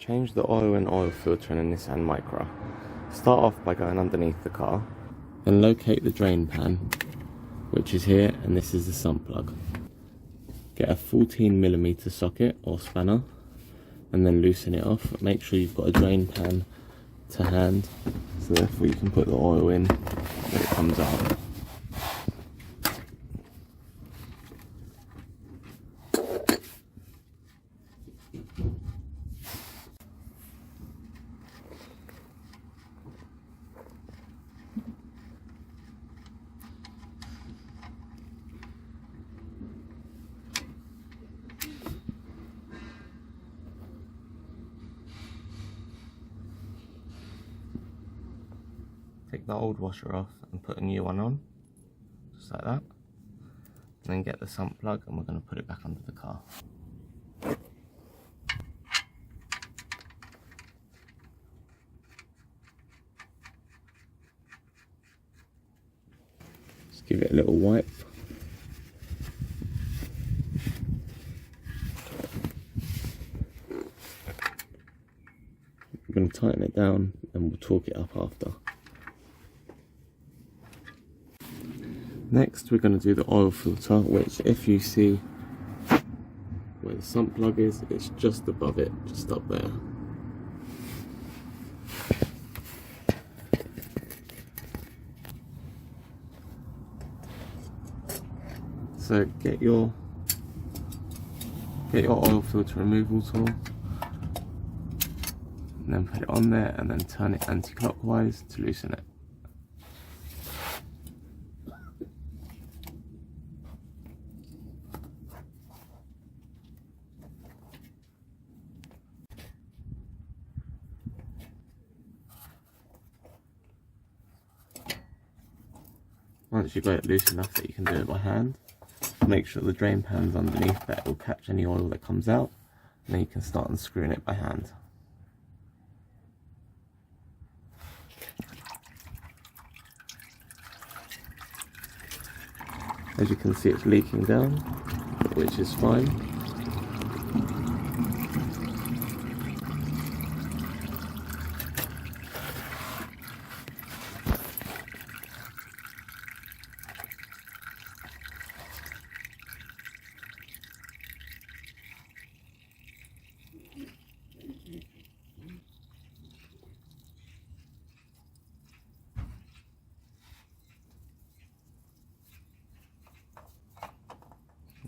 change the oil and oil filter in a Nissan Micra. Start off by going underneath the car, then locate the drain pan, which is here, and this is the sump plug. Get a 14mm socket or spanner and then loosen it off. Make sure you've got a drain pan to hand, so therefore you can put the oil in when it comes out. Take the old washer off and put a new one on, just like that. And then get the sump plug and we're going to put it back under the car. Just give it a little wipe. We're going to tighten it down and we'll torque it up after. Next we're going to do the oil filter, which if you see where the sump plug is, it's just above it, just up there. So get your oil filter removal tool and then put it on there and then turn it anti-clockwise to loosen it. Once you've got it loose enough that you can do it by hand, make sure the drain pan's underneath, that will catch any oil that comes out, and then you can start unscrewing it by hand. As you can see, it's leaking down, which is fine.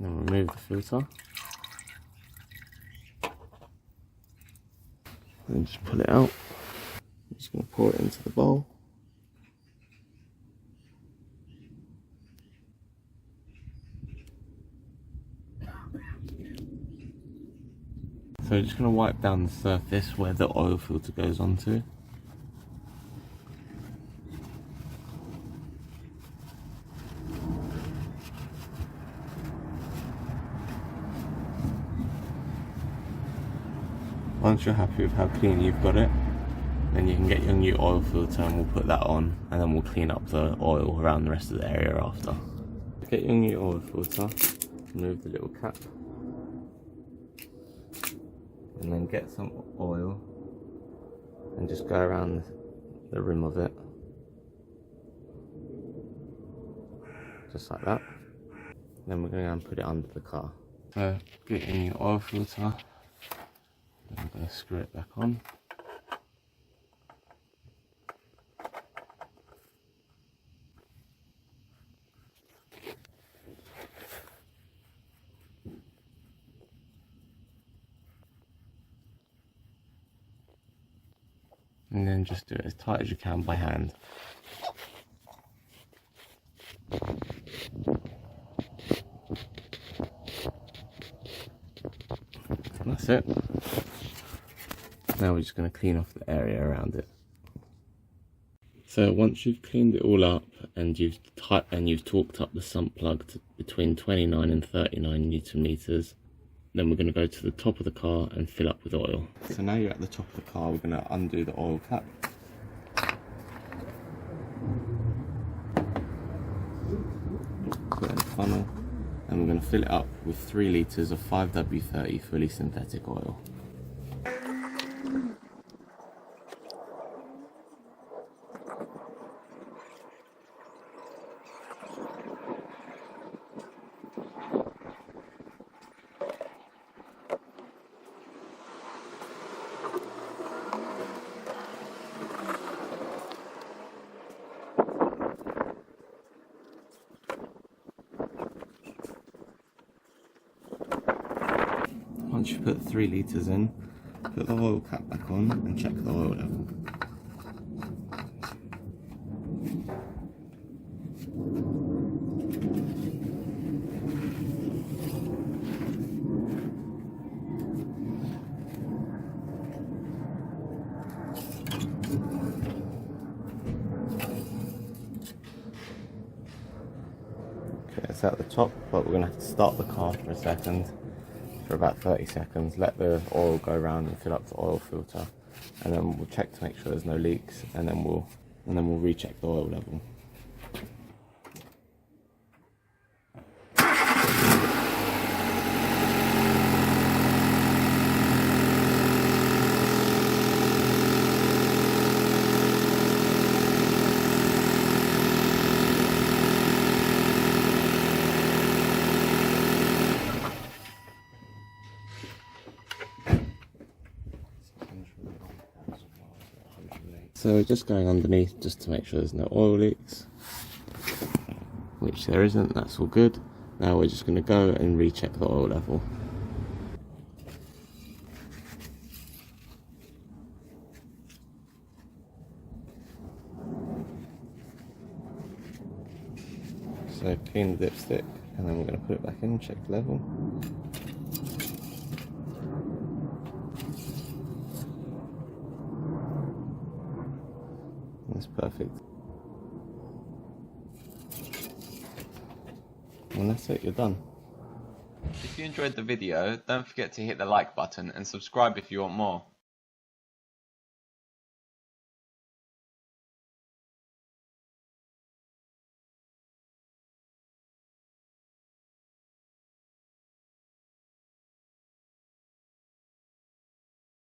Then remove the filter and just pull it out. I'm just going to pour it into the bowl. So I'm just going to wipe down the surface where the oil filter goes onto. Once you're happy with how clean you've got it, then you can get your new oil filter and we'll put that on, and then we'll clean up the oil around the rest of the area after. Get your new oil filter, remove the little cap, and then get some oil and just go around the rim of it, just like that. Then we're going to go and put it under the car. So get your new oil filter. I'm going to screw it back on. And then just do it as tight as you can by hand. And that's it. Now we're just going to clean off the area around it. So once you've cleaned it all up and you've torqued up the sump plug to between 29 and 39 Newton meters, then we're going to go to the top of the car and fill up with oil. So now you're at the top of the car, we're going to undo the oil cap. Put it in the funnel, and we're going to fill it up with 3 litres of 5W30 fully synthetic oil. Once you put 3 litres in, put the oil cap back on and check the oil level. Okay, it's at the top, but we're going to have to start the car for a second. For about 30 seconds, let the oil go around and fill up the oil filter, and then we'll check to make sure there's no leaks, and then we'll recheck the oil level. So we're just going underneath just to make sure there's no oil leaks, which there isn't, that's all good. Now we're just going to go and recheck the oil level. So clean the dipstick, and then we're going to put it back in and check the level. That's perfect. And that's it, you're done. If you enjoyed the video, don't forget to hit the like button and subscribe if you want more.